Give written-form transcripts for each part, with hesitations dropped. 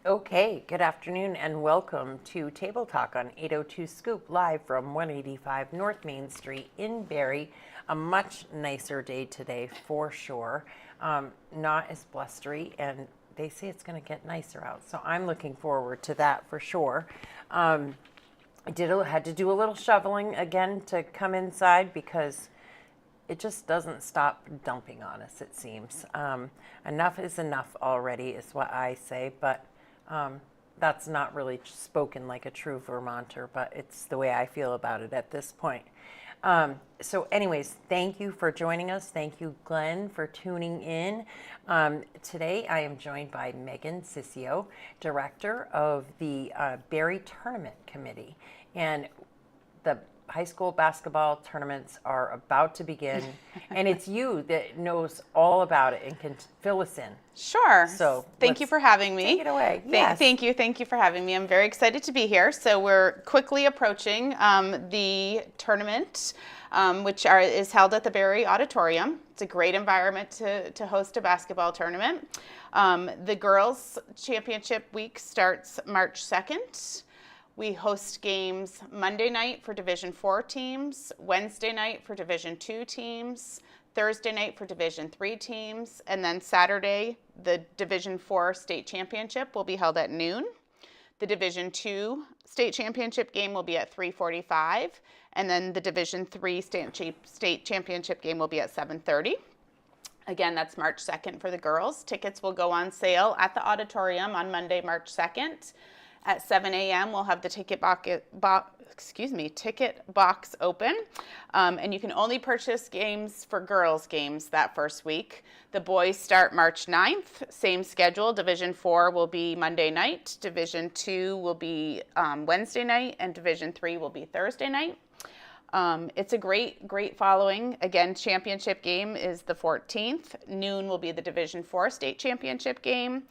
Okay, good afternoon and welcome to Table Talk on 802 Scoop, live from 185 North Main Street in Barre. A much nicer day today for sure. Not as blustery, and they say it's going to get nicer out, so I'm looking forward to that for sure. Had to do a little shoveling again to come inside because it just doesn't stop dumping on us, it seems. Enough is enough already, is what I say, but that's not really spoken like a true Vermonter, but it's the way I feel about it at this point. So anyways, thank you for joining us. Thank you, Glenn, for tuning in. Today I am joined by Megan Cicio, Director of the Barre Tournament Committee. And the high school basketball tournaments are about to begin, and it's you that knows all about it and can fill us in. Sure. So thank you for having me. Take it away. Thank you for having me. I'm very excited to be here. So we're quickly approaching the tournament, which is held at the Barre Auditorium. It's a great environment to host a basketball tournament. The girls' championship week starts March 2nd. We host games Monday night for Division IV teams, Wednesday night for Division II teams, Thursday night for Division III teams, and then Saturday, the Division IV state championship will be held at noon. The Division II state championship game will be at 3:45, and then the Division III state championship game will be at 7:30. Again, that's March 2nd for the girls. Tickets will go on sale at the auditorium on Monday, March 2nd. At 7 a.m. we'll have the ticket box open, and you can only purchase games for girls games that first week. The boys start March 9th, same schedule. Division IV will be Monday night, Division II will be Wednesday night, and Division III will be Thursday night. It's a great following. Again, championship game is the 14th. Noon will be the Division IV state championship game.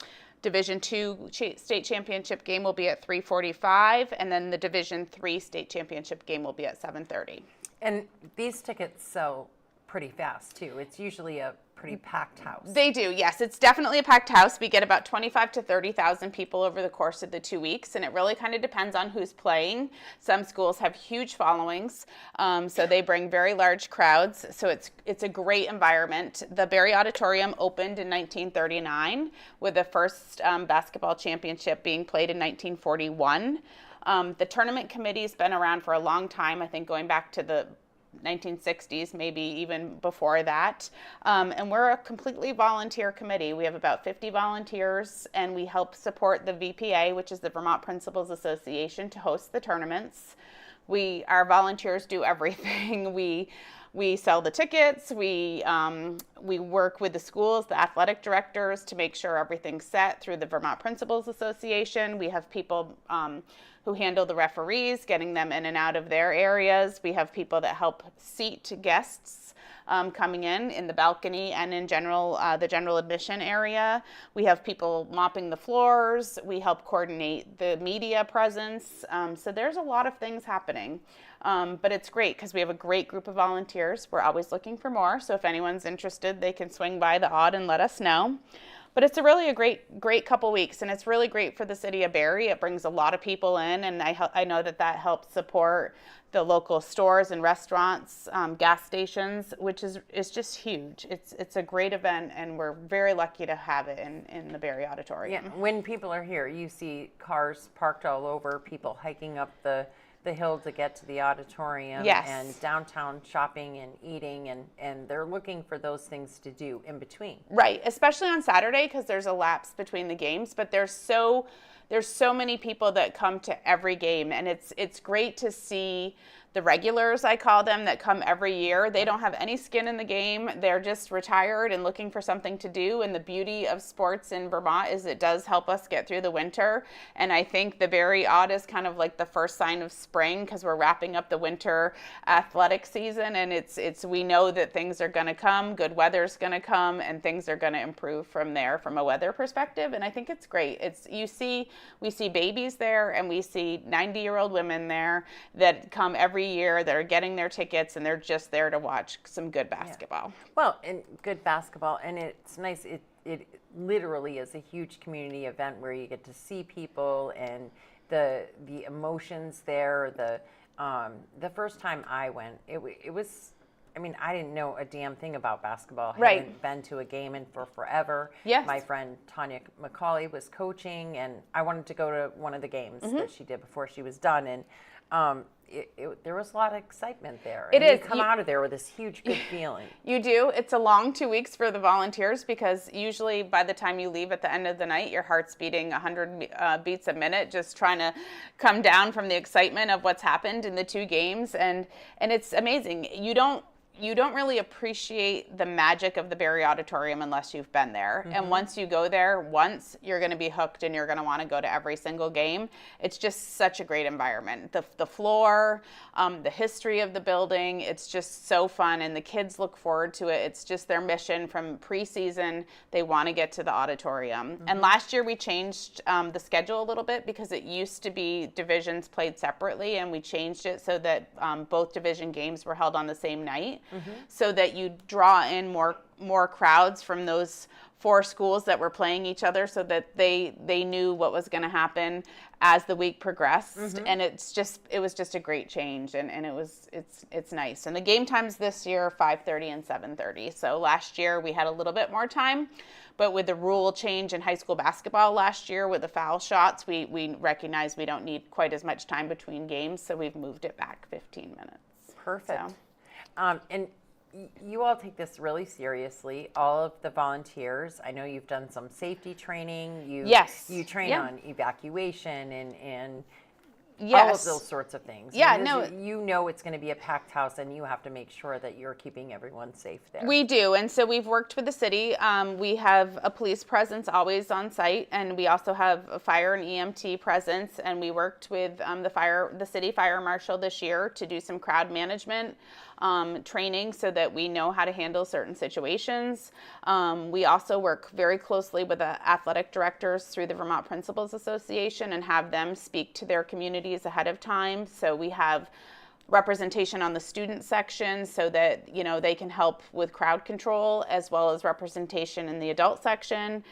Division II state championship game will be at 3:45, and then the Division III state championship game will be at 7:30. And these tickets sell pretty fast too. It's usually a pretty packed house. They do, yes. It's definitely a packed house. We get about 25 to 30,000 people over the course of the 2 weeks, and it really kind of depends on who's playing. Some schools have huge followings, so they bring very large crowds. So it's a great environment. The Barre Auditorium opened in 1939, with the first basketball championship being played in 1941. The tournament committee has been around for a long time, I think going back to the 1960s, maybe even before that. And we're a completely volunteer committee. We have about 50 volunteers, and we help support the VPA, which is the Vermont Principals Association, to host the tournaments. Our volunteers do everything. We sell the tickets. We work with the schools, the athletic directors, to make sure everything's set through the Vermont Principals Association. We have people who handle the referees, getting them in and out of their areas. We have people that help seat guests coming in the balcony and in the general admission area. We have people mopping the floors. We help coordinate the media presence. So there's a lot of things happening. But it's great because we have a great group of volunteers. We're always looking for more. So if anyone's interested, they can swing by the Aud and let us know. But it's really a great couple weeks, and it's really great for the city of Barre. It brings a lot of people in, and I know that helps support the local stores and restaurants, gas stations, which is just huge. It's a great event, and we're very lucky to have it in the Barre Auditorium. Yeah, when people are here, you see cars parked all over, people hiking up the hill to get to the auditorium. Yes. And downtown shopping and eating, and they're looking for those things to do in between. Right, especially on Saturday because there's a lapse between the games, but there's so many people that come to every game, and it's great to see the regulars, I call them, that come every year. They don't have any skin in the game. They're just retired and looking for something to do. And the beauty of sports in Vermont is it does help us get through the winter. And I think the Barre Aud is kind of like the first sign of spring because we're wrapping up the winter athletic season. And we know that things are going to come, good weather's going to come, and things are going to improve from there from a weather perspective. And I think it's great. We see babies there, and we see 90-year-old women there that come every year that are getting their tickets, and they're just there to watch some good basketball. Yeah. Well, and good basketball, and it's nice. it literally is a huge community event where you get to see people and the emotions there. The first time I went, it was. I mean, I didn't know a damn thing about basketball. I Right. hadn't been to a game in for forever. Yes. My friend Tanya McCauley was coaching, and I wanted to go to one of the games that she did before she was done. And there was a lot of excitement there. It and is. You come out of there with this huge, good feeling. You do. It's a long 2 weeks for the volunteers because usually by the time you leave at the end of the night, your heart's beating 100 beats a minute, just trying to come down from the excitement of what's happened in the 2 games. And it's amazing. You don't really appreciate the magic of the Barre Auditorium unless you've been there. And once you go there you're going to be hooked and you're going to want to go to every single game. It's just such a great environment. The floor, the history of the building, it's just so fun and the kids look forward to it. It's just their mission from preseason. They want to get to the auditorium. And last year we changed the schedule a little bit because it used to be divisions played separately, and we changed it so that both division games were held on the same night. So that you draw in more crowds from those 4 schools that were playing each other, so that they knew what was going to happen as the week progressed. And it was just a great change, and it's nice. And the game times this year 5:30 and 7:30. So last year we had a little bit more time, but with the rule change in high school basketball last year with the foul shots, we recognized we don't need quite as much time between games, so we've moved it back 15 minutes. Perfect. And you all take this really seriously, all of the volunteers. I know you've done some safety training. Yes. You train on evacuation and Yes. all of those sorts of things. Yeah, You know it's going to be a packed house, and you have to make sure that you're keeping everyone safe there. We do, and so we've worked with the city. We have a police presence always on site, and we also have a fire and EMT presence, and we worked with the city fire marshal this year to do some crowd management training so that we know how to handle certain situations. We also work very closely with the athletic directors through the Vermont Principals Association and have them speak to their communities ahead of time. So we have representation on the student section so that they can help with crowd control, as well as representation in the adult section.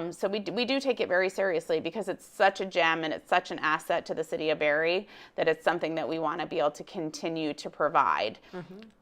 So we do take it very seriously because it's such a gem and it's such an asset to the city of Barre that it's something that we want to be able to continue to provide.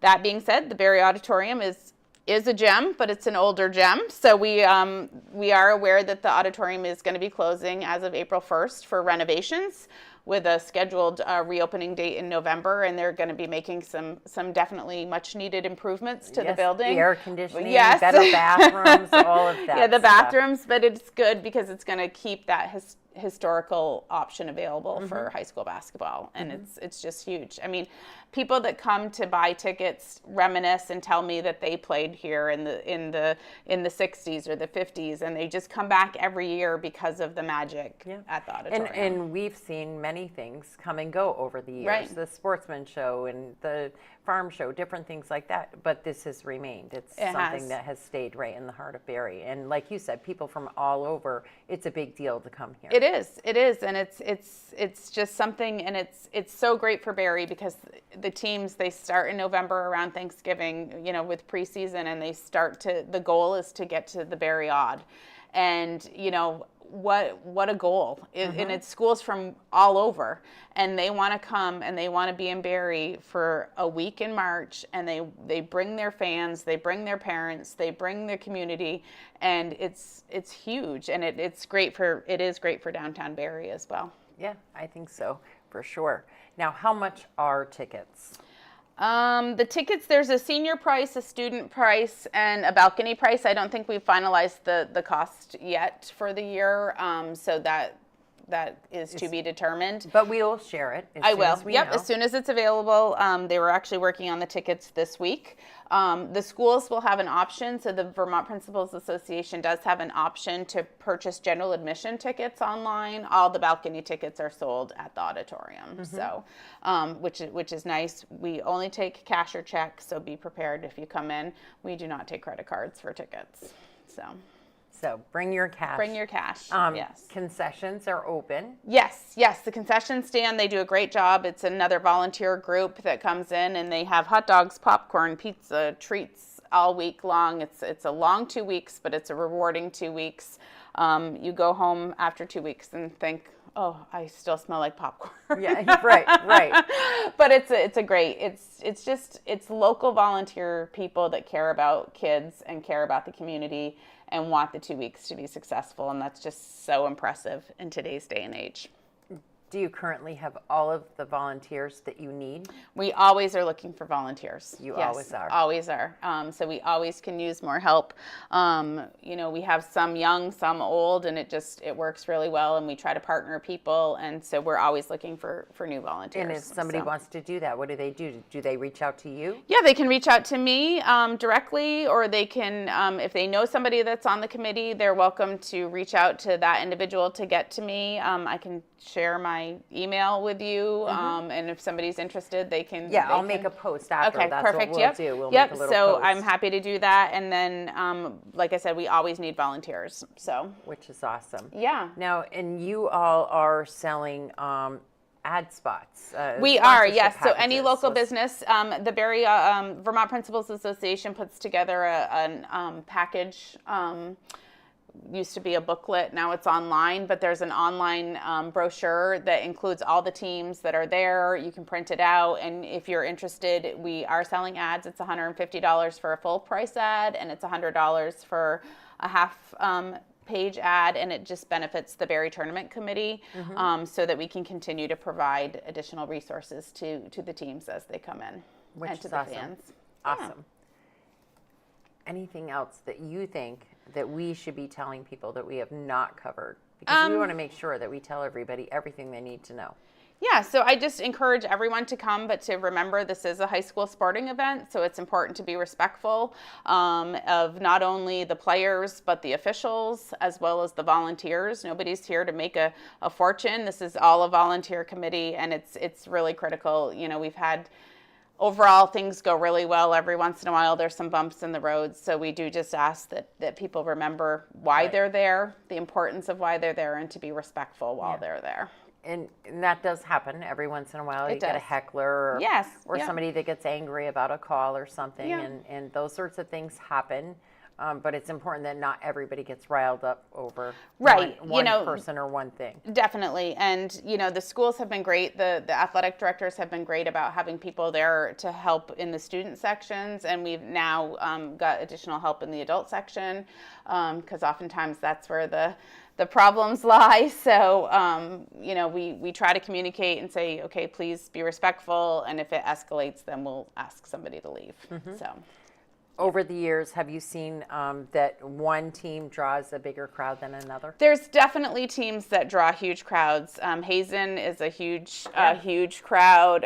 That being said, the Barre Auditorium is a gem, but it's an older gem. So we are aware that the auditorium is going to be closing as of April 1st for renovations, with a scheduled reopening date in November, and they're going to be making some definitely much needed improvements to the building. The air conditioning, yes. better bathrooms, all of that. Yeah, the stuff. bathrooms, but it's good because it's going to keep that historical option available for high school basketball, and it's just huge. I mean, people that come to buy tickets reminisce and tell me that they played here in the 60s or the 50s, and they just come back every year because of the magic at the auditorium. And we've seen many things come and go over the years. Right. The sportsman show and the farm show, different things like that. But this has remained. It's something that has stayed right in the heart of Barre. And like you said, people from all over, it's a big deal to come here. It is, and it's just something, and it's so great for Barre because the teams, they start in November around Thanksgiving, with preseason, and the goal is to get to the Barre Aud, and what a goal. And it's schools from all over, and they want to come and they want to be in Barre for a week in March, and they bring their fans, they bring their parents, they bring their community, and it's huge, and it is great for downtown Barre as well. Yeah, I think so, for sure. Now, how much are tickets? The tickets, there's a senior price, a student price, and a balcony price. I don't think we've finalized the cost yet for the year, so that is to be determined. But we'll share it as soon as we know. As soon as it's available. They were actually working on the tickets this week. The schools will have an option, so the Vermont Principals Association does have an option to purchase general admission tickets online. All the balcony tickets are sold at the auditorium, so which is nice. We only take cash or check, so be prepared if you come in. We do not take credit cards for tickets, So bring your cash. Bring your cash, yes. Concessions are open. Yes. The concession stand, they do a great job. It's another volunteer group that comes in, and they have hot dogs, popcorn, pizza, treats, all week long. It's a long 2 weeks, but it's a rewarding 2 weeks. You go home after 2 weeks and think, oh, I still smell like popcorn. Yeah, right. But it's local volunteer people that care about kids and care about the community and want the 2 weeks to be successful. And that's just so impressive in today's day and age. Do you currently have all of the volunteers that you need? We always are looking for volunteers. You Yes, always are. Always are. So we always can use more help. We have some young, some old, and it works really well. And we try to partner people, and so we're always looking for new volunteers. And if somebody wants to do that, what do they do? Do they reach out to you? Yeah, they can reach out to me directly, or they can, if they know somebody that's on the committee, they're welcome to reach out to that individual to get to me. I can share my email with you, and if somebody's interested, they can. Yeah, I'll make a post after. Okay, That's perfect. what we'll do. We'll Yep. make a little So post. I'm happy to do that, and then, like I said, we always need volunteers. So. Which is awesome. Yeah. Now, and you all are selling ad spots. We are, sponsorship yes. So any packages. local business, the Barre Vermont Principals Association puts together a package. Used to be a booklet, now it's online, but there's an online brochure that includes all the teams that are there. You can print it out, and if you're interested, we are selling ads. It's $150 for a full price ad, and it's $100 for a half page ad, and it just benefits the Barre Tournament Committee, so that we can continue to provide additional resources to the teams as they come in. Which and to is the awesome. fans. Awesome. Anything else that you think that we should be telling people that we have not covered? Because we want to make sure that we tell everybody everything they need to know. Yeah, so I just encourage everyone to come, but to remember this is a high school sporting event, so it's important to be respectful of not only the players, but the officials, as well as the volunteers. Nobody's here to make a fortune. This is all a volunteer committee, and it's really critical. We've had overall things go really well. Every once in a while there's some bumps in the road, so we do just ask that people remember why they're there, the importance of why they're there, and to be respectful while they're there. And that does happen every once in a while. You get a does. heckler or yeah. somebody that gets angry about a call or something, Yeah. and those sorts of things happen. But it's important that not everybody gets riled up over one person or one thing. Definitely. And, the schools have been great. The athletic directors have been great about having people there to help in the student sections. And we've now got additional help in the adult section, because oftentimes that's where the problems lie. So, we try to communicate and say, okay, please be respectful. And if it escalates, then we'll ask somebody to leave. So. Over the years, have you seen that one team draws a bigger crowd than another? There's definitely teams that draw huge crowds. Hazen is a huge crowd.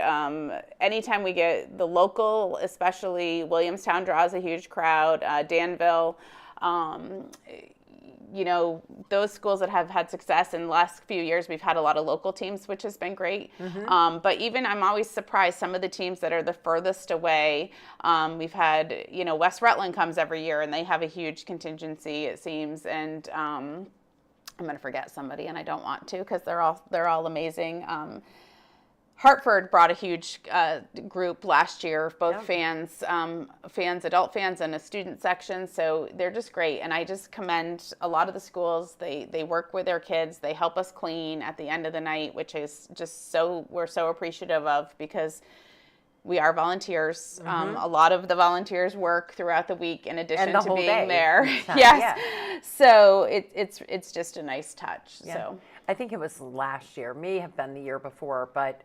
Anytime we get the local, especially Williamstown draws a huge crowd. Danville, those schools that have had success in the last few years, we've had a lot of local teams, which has been great. But even I'm always surprised, some of the teams that are the furthest away, we've had, West Rutland comes every year and they have a huge contingency, it seems. And I'm going to forget somebody, and I don't want to, because they're all amazing. Hartford brought a huge group last year, both fans, adult fans, and a student section. So they're just great. And I just commend a lot of the schools. They work with their kids. They help us clean at the end of the night, which is just we're so appreciative of, because we are volunteers. A lot of the volunteers work throughout the week in addition to being there. Yes. Yeah. So it's just a nice touch. Yeah. So. I think it was last year, may have been the year before, but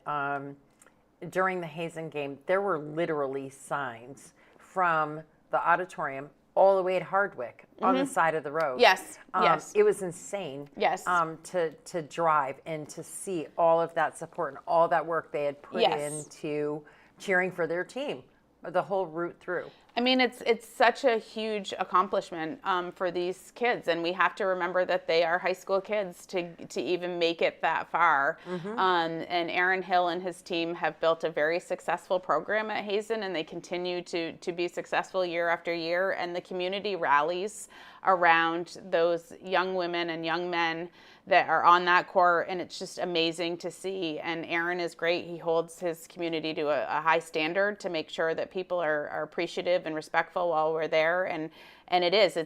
during the Hazen game, there were literally signs from the auditorium all the way at Hardwick on the side of the road. Yes, yes. It was insane. Yes. To drive and to see all of that support and all that work they had put into cheering for their team the whole route through. I mean, it's such a huge accomplishment for these kids, and we have to remember that they are high school kids to even make it that far. And Aaron Hill and his team have built a very successful program at Hazen, and they continue to be successful year after year. And the community rallies around those young women and young men that are on that court, and it's just amazing to see. And Aaron is great. He holds his community to a high standard to make sure that people are appreciative and respectful while we're there, and it is.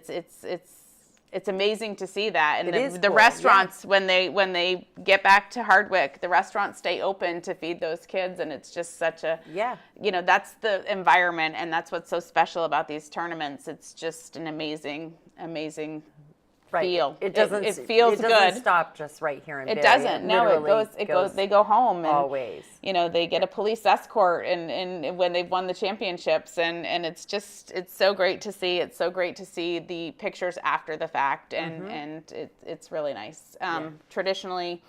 It's amazing to see that. And It is the cool, restaurants, when they get back to Hardwick, the restaurants stay open to feed those kids, and it's just such a, that's the environment, and that's what's so special about these tournaments. It's just an amazing feel. It doesn't. It feels it doesn't good. stop just right here in It Barre. doesn't. No, it goes. They go home and always. they get a police escort and when they've won the championships, and it's so great to see. It's so great to see the pictures after the fact, and it's really nice. Traditionally,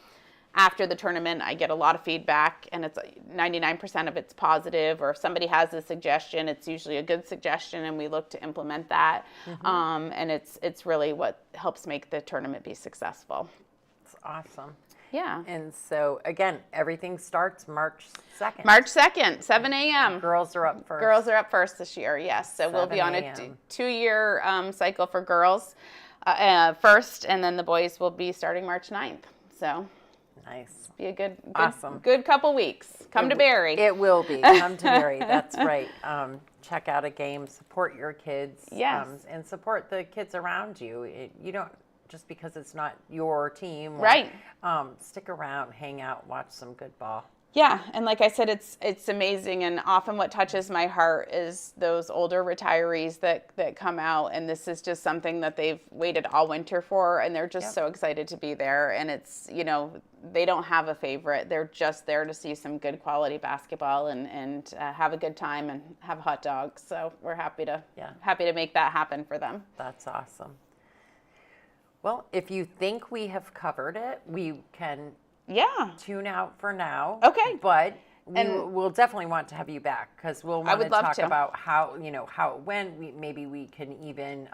after the tournament, I get a lot of feedback, and it's 99% of it's positive, or if somebody has a suggestion, it's usually a good suggestion, and we look to implement that. And it's really what helps make the tournament be successful. It's awesome. Yeah. And so, again, everything starts March 2nd. March 2nd, 7 a.m. Girls are up first. Girls are up first this year, yes. So we'll be on a 2-year cycle for girls first, and then the boys will be starting March 9th. So nice. Be a good couple weeks. Come to Barre. It will be. Come to Barre. That's right. Check out a game. Support your kids. Yes. And support the kids around you. You don't, just because it's not your team. Right. Stick around, hang out, watch some good ball. Yeah, and like I said, it's amazing, and often what touches my heart is those older retirees that come out, and this is just something that they've waited all winter for, and they're just so excited to be there, and it's, they don't have a favorite. They're just there to see some good quality basketball and have a good time and have hot dogs. So we're happy to make that happen for them. That's awesome. Well, if you think we have covered it, we can tune out for now. Okay. But we'll definitely want to have you back, because we'll want to talk about how it went. Maybe we can even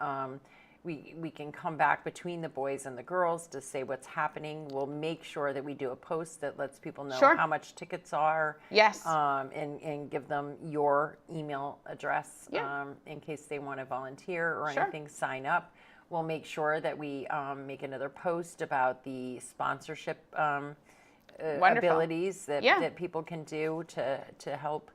we can come back between the boys and the girls to say what's happening. We'll make sure that we do a post that lets people know how much tickets are. Yes. And give them your email address in case they want to volunteer or anything, sign up. We'll make sure that we make another post about the sponsorship abilities that people can do to help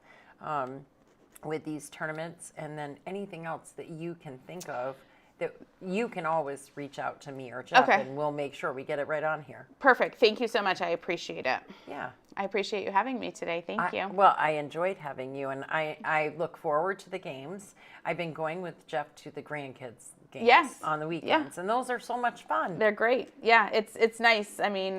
with these tournaments. And then anything else that you can think of, that you can always reach out to me or Jeff, and we'll make sure we get it right on here. Perfect. Thank you so much. I appreciate it. Yeah. I appreciate you having me today. Thank you. Well, I enjoyed having you, and I look forward to the games. I've been going with Jeff to the grandkids games on the weekends, and those are so much fun. They're great. Yeah, it's nice. I mean,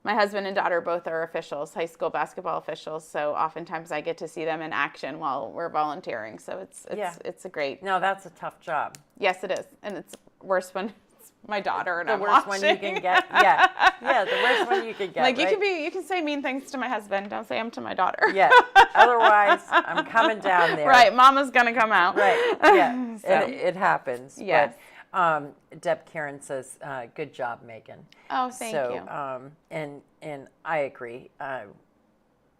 my husband and daughter both are officials, high school basketball officials, so oftentimes I get to see them in action while we're volunteering. So it's a great. No, that's a tough job. Yes, it is, and it's worse when it's my daughter and the I'm worst watching. one you can get. Yeah, the worst one you can get. Like you can say mean things to my husband. Don't say them to my daughter. Yeah. Otherwise, I'm coming down there. Right. Mama's gonna come out. Right. Yeah. So. It happens. Yes. But, Deb Karen says, "Good job, Megan." Oh, thank you. And I agree.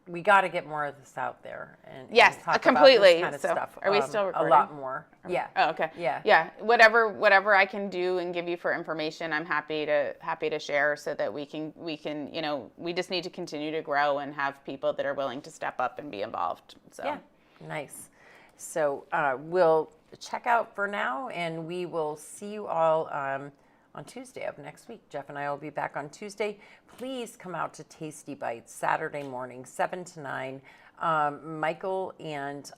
We got to get more of this out there and talk completely. about this kind of stuff. Are we still recording? A lot more. Yeah. Oh, okay. Yeah. Yeah. Whatever I can do and give you for information, I'm happy to share, so that we can we just need to continue to grow and have people that are willing to step up and be involved. So yeah, nice. So we'll check out for now, and we will see you all on Tuesday of next week. Jeff and I will be back on Tuesday. Please come out to Tasty Bites Saturday morning, 7 to 9. Michael and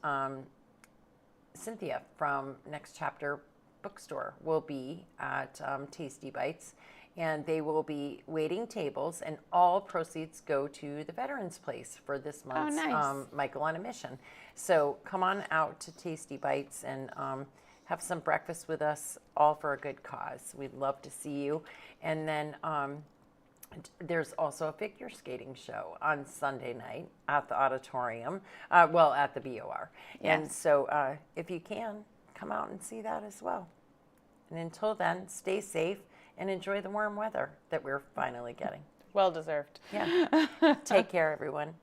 Cynthia from Next Chapter Bookstore will be at Tasty Bites, and they will be waiting tables, and all proceeds go to the Veterans Place for this month's Michael on a Mission. So come on out to Tasty Bites and have some breakfast with us, all for a good cause. We'd love to see you. And then there's also a figure skating show on Sunday night at the auditorium, at the BOR. Yes. And so if you can, come out and see that as well. And until then, stay safe and enjoy the warm weather that we're finally getting. Well deserved. Yeah. Take care, everyone.